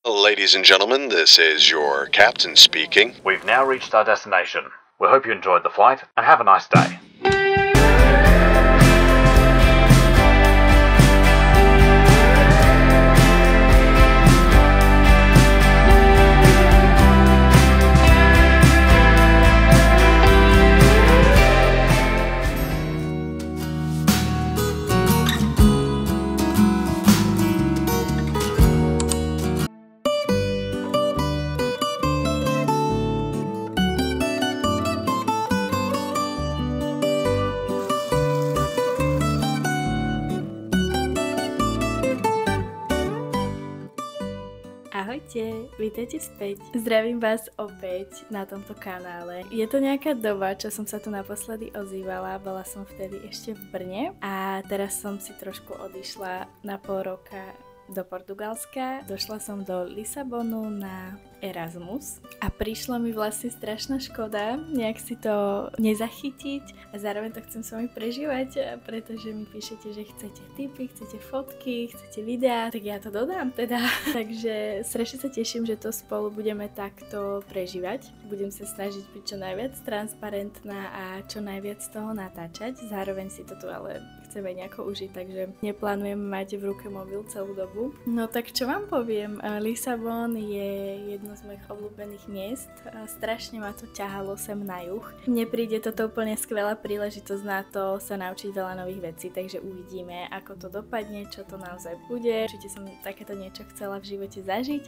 Ladies and gentlemen, this is your captain speaking. We've now reached our destination. We hope you enjoyed the flight and have a nice day. Ahojte, vítajte späť. Zdravím vás opäť na tomto kanále. Je to nejaká doba, čo som sa tu naposledy ozývala, bola som vtedy ešte v Brne a teraz som si trošku odišla na pol roka do Portugalska. Došla som do Lisabonu na Erasmus a prišlo mi vlastne strašná škoda nejak si to nezachytiť a zároveň to chcem s vami prežívať, pretože mi píšete, že chcete tipy, chcete fotky, chcete videá, tak ja to dodám teda. Takže strašne sa teším, že to spolu budeme takto prežívať. Budem sa snažiť byť čo najviac transparentná a čo najviac toho natáčať. Zároveň si to tu ale chceme nejako užiť, takže neplánujem mať v ruke mobil celú dobu. No tak čo vám poviem, Lisabon je jedno z mojich obľúbených miest. Strašne ma to ťahalo sem na juh. Mne príde toto úplne skvelá príležitosť na to sa naučiť veľa nových vecí, takže uvidíme, ako to dopadne, čo to naozaj bude. Určite som takéto niečo chcela v živote zažiť.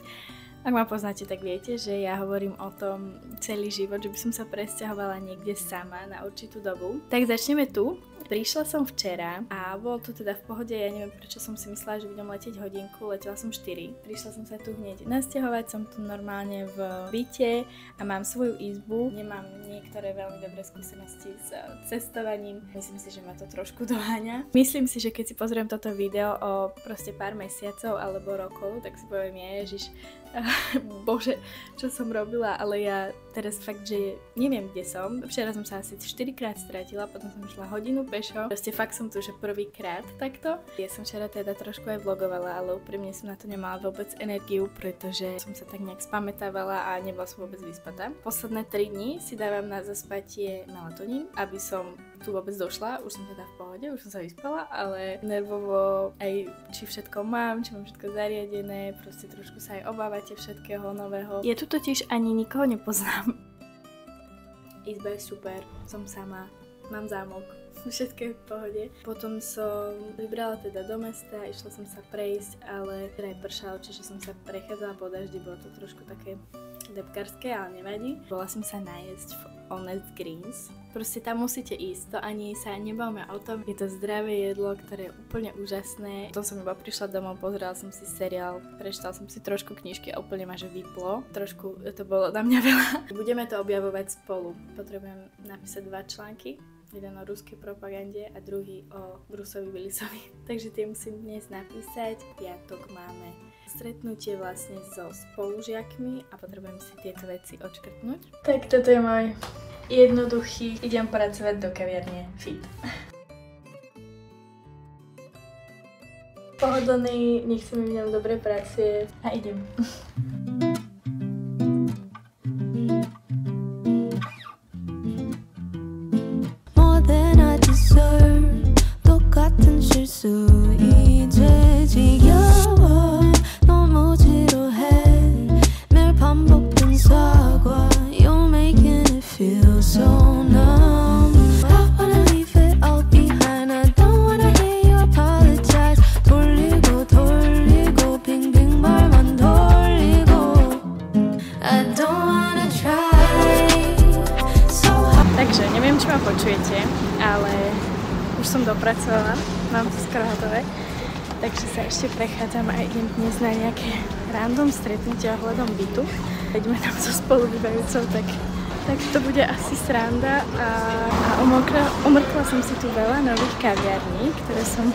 Ak ma poznáte, tak viete, že ja hovorím o tom celý život, že by som sa presťahovala niekde sama na určitú dobu. Tak začneme tu. Prišla som včera a bolo to teda v pohode, ja neviem prečo som si myslela, že budem letieť hodinku, letela som 4. Prišla som sa tu hneď nasťahovať, som tu normálne v byte a mám svoju izbu. Nemám niektoré veľmi dobré skúsenosti s cestovaním, myslím si, že ma to trošku doháňa. Myslím si, že keď si pozriem toto video o proste pár mesiacov alebo rokov, tak si poviem, ježiš, bože, čo som robila, ale ja teraz fakt, že neviem, kde som. Včera som sa asi 4-krát stratila, potom som išla hodinu pešo. Proste fakt som tu, že prvýkrát takto. Ja som včera teda trošku aj vlogovala, ale úprimne som na to nemala vôbec energiu, pretože som sa tak nejak spamätávala a nebola som vôbec vyspatá. Posledné 3 dní si dávam na zaspatie melatonín, aby som tu vôbec došla. Už som teda v pohode, už som sa vyspala, ale nervovo aj či všetko mám, či mám všetko zariadené, proste trošku sa aj obávate všetkého nového. Ja tu totiž ani nikoho nepoznám. Izba je super, som sama, mám zámok, všetko je v pohode. Potom som vybrala teda do mesta, išla som sa prejsť, ale teda aj pršalo, čiže som sa prechádzala po daždi, bolo to trošku také depkarské, ale nevadí. Bola som sa najesť v Honest Greens. Proste tam musíte ísť, to ani sa nebavme o tom. Je to zdravé jedlo, ktoré je úplne úžasné. Potom som iba prišla domov, pozerala som si seriál, prečítala som si trošku knižky a úplne ma že vyplo. Trošku to bolo na mňa veľa. Budeme to objavovať spolu. Potrebujem napísať 2 články. Jeden o ruskej propagande a druhý o Bruceovi Willisovi. Takže tie musím dnes napísať. V piatok máme stretnutie vlastne so spolužiakmi a potrebujem si tieto veci odškrtnúť. Tak toto je môj jednoduchý, idem pracovať do kaviarne Fit. Pohodlný, nech sa mi v ňom dobre pracuje a idem. Takže neviem, či ma počujete, ale už som dopracovala, mám to skoro hotové, takže sa ešte prechádzam a idem dnes na nejaké random stretnutie ohľadom bytu. Ideme tam so spolubývajúcou, tak to bude asi sranda a omrkla som si tu veľa nových kaviarní, ktoré som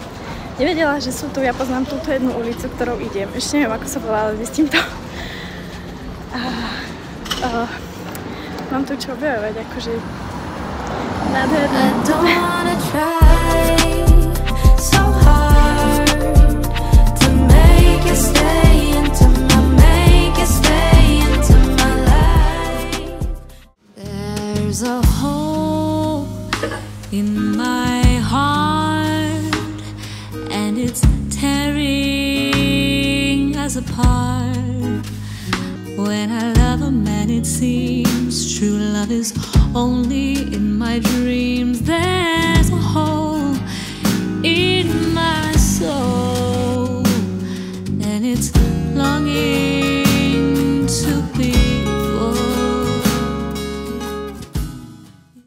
nevedela, že sú tu. Ja poznám túto jednu ulicu, ktorou idem, ešte neviem, ako sa volá, ale zistím to. Mám tu čo objavovať, akože nádherné. So hard to make you stay into my main in my heart, and it's tearing us apart. When I love a man, it seems true love is only in my dreams. There's a hole in my soul, and it's longing to be full.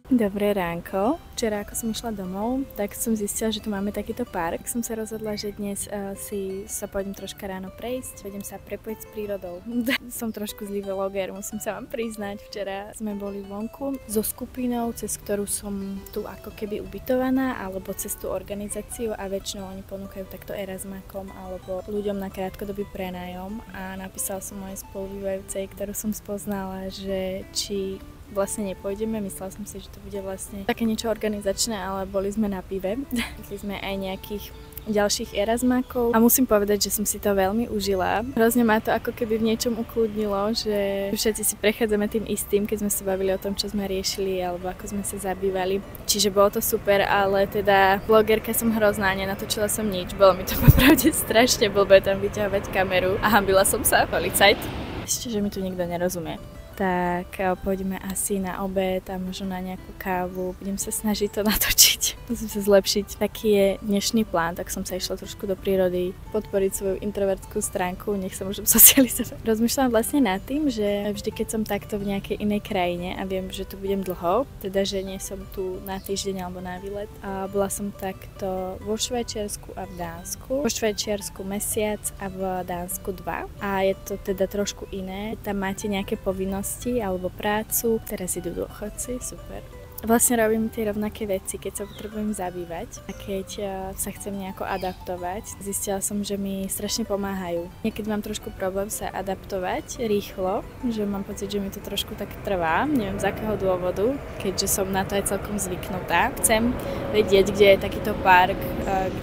Dobré ránko. Včera, ako som išla domov, tak som zistila, že tu máme takýto park. Som sa rozhodla, že dnes si sa pôjdem troška ráno prejsť, vedem sa prepojiť s prírodou. Som trošku zlý vloger, musím sa vám priznať. Včera sme boli vonku so skupinou, cez ktorú som tu ako keby ubytovaná, alebo cez tú organizáciu, a väčšinou oni ponúkajú takto Erasmákom alebo ľuďom na krátkodobý prenájom. A napísala som mojej spolubývajúcej, ktorú som spoznala, že či vlastne nepôjdeme. Myslela som si, že to bude vlastne také niečo organizačné, ale boli sme na pive. Mali sme aj nejakých ďalších Erasmákov a musím povedať, že som si to veľmi užila. Hrozne ma to ako keby v niečom ukludnilo, že všetci si prechádzame tým istým, keď sme sa bavili o tom, čo sme riešili alebo ako sme sa zabývali. Čiže bolo to super, ale teda blogerka som hrozná, nenatočila som nič. Bolo mi to popravde strašne blbé tam vyťahovať kameru a hanbila som sa. Policajt. Ešte, že mi tu nikto nerozumie. Tak pôjdeme asi na obed a možno na nejakú kávu. Budem sa snažiť to natočiť. Musím sa zlepšiť. Taký je dnešný plán, tak som sa išla trošku do prírody, podporiť svoju introvertskú stránku, nech sa môžem socializovať. Rozmýšľam vlastne nad tým, že vždy, keď som takto v nejakej inej krajine a viem, že tu budem dlho, teda že nie som tu na týždeň alebo na výlet, a bola som takto vo Švajčiarsku a v Dánsku. Vo Švajčiarsku mesiac a v Dánsku 2. A je to teda trošku iné. Tam máte nejaké povinnosti alebo prácu. Teraz idú dôchodci, super. Vlastne robím tie rovnaké veci, keď sa potrebujem zabývať a keď sa chcem nejako adaptovať. Zistila som, že mi strašne pomáhajú. Niekedy mám trošku problém sa adaptovať rýchlo, že mám pocit, že mi to trošku tak trvá, neviem z akého dôvodu, keďže som na to aj celkom zvyknutá. Chcem vedieť, kde je takýto park,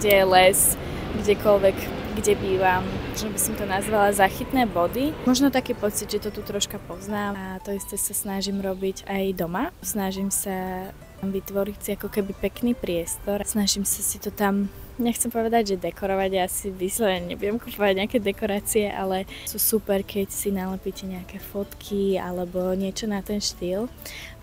kde je les, kdekoľvek, kde bývam, že by som to nazvala záchytné body. Možno taký pocit, že to tu troška poznám a to isté sa snažím robiť aj doma. Snažím sa vytvoriť si ako keby pekný priestor. Snažím sa si to tam, nechcem povedať, že dekorovať, ja si vyslovene nebudem kúpovať nejaké dekorácie, ale sú super, keď si nalepíte nejaké fotky alebo niečo na ten štýl,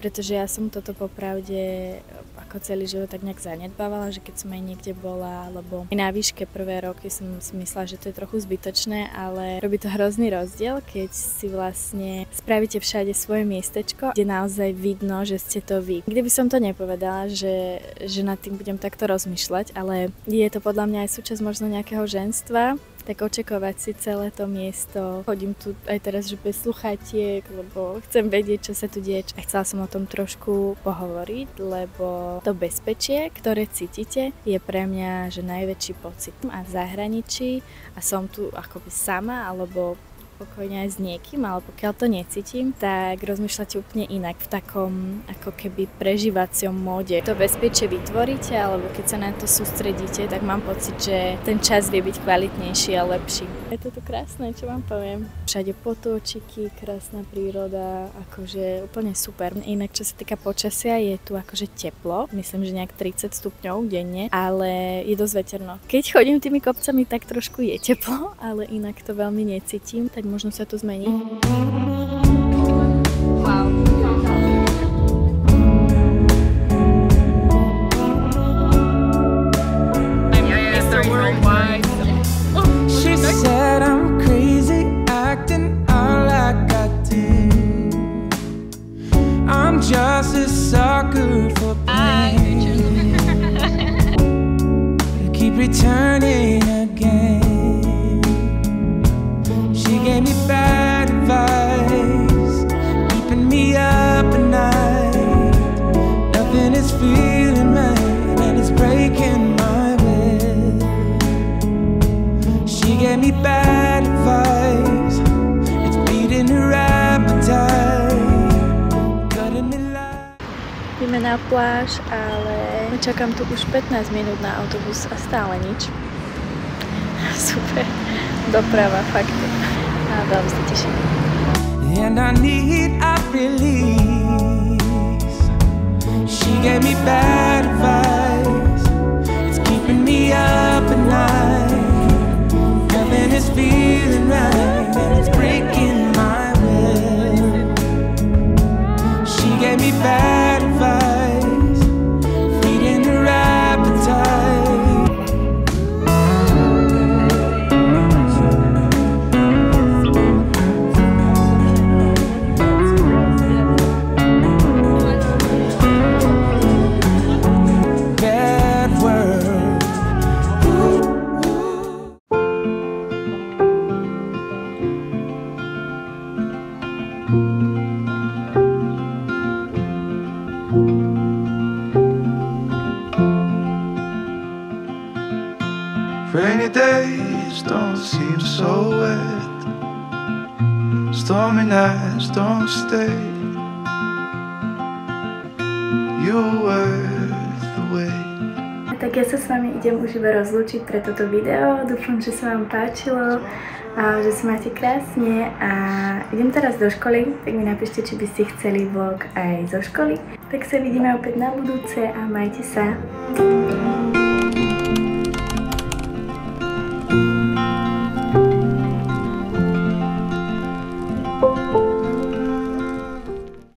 pretože ja som toto popravde ako celý život tak nejak zanedbávala, že keď som aj niekde bola, alebo aj na výške prvé roky som si myslela, že to je trochu zbytočné, ale robí to hrozný rozdiel, keď si vlastne spravíte všade svoje miestečko, kde naozaj vidno, že ste to vy. Nikdy by som to nepovedala, že nad tým budem takto rozmýšľať, ale je to podľa mňa aj súčasť možno nejakého ženstva, tak očakovať si celé to miesto. Chodím tu aj teraz, že bez sluchatiek, lebo chcem vedieť, čo sa tu deje. A chcela som o tom trošku pohovoriť, lebo to bezpečie, ktoré cítite, je pre mňa že najväčší pocit. A v zahraničí a som tu akoby sama, alebo spokojne aj s niekým, ale pokiaľ to necítim, tak rozmýšľate úplne inak, v takom ako keby prežívacom móde. To bezpečie vytvoríte, alebo keď sa na to sústredíte, tak mám pocit, že ten čas vie byť kvalitnejší a lepší. Je to tu krásne, čo vám poviem. Všade potóčiky, krásna príroda, akože úplne super. Inak, čo sa týka počasia, je tu akože teplo, myslím, že nejak 30 stupňov denne, ale je dosť veterno. Keď chodím tými kopcami, tak trošku je teplo, ale inak to veľmi necítim, tak možno sa to zmení. Wow. She said I'm crazy, acting out like I did. I'm just a sucker for pain. Keep returning again. She gave me bad advice, keeping me up at night. Nothing is feeling right, and it's breaking my will. She gave me bad advice, it's beating her appetite, cutting me life. Ideme na pláž, ale čakám tu už 15 minút na autobus a stále nič. Super, doprava, fakt. A veľmi sa teším. And I need a release. She gave me bad advice. seems so wet. Stormy nights don't stay. You're worth the wait. Tak ja sa s vami idem už iba rozlúčiť pre toto video. Dúfam, že sa vám páčilo a že sa máte krásne a idem teraz do školy, tak mi napíšte, či by ste chceli vlog aj zo školy. Tak sa vidíme opäť na budúce a majte sa.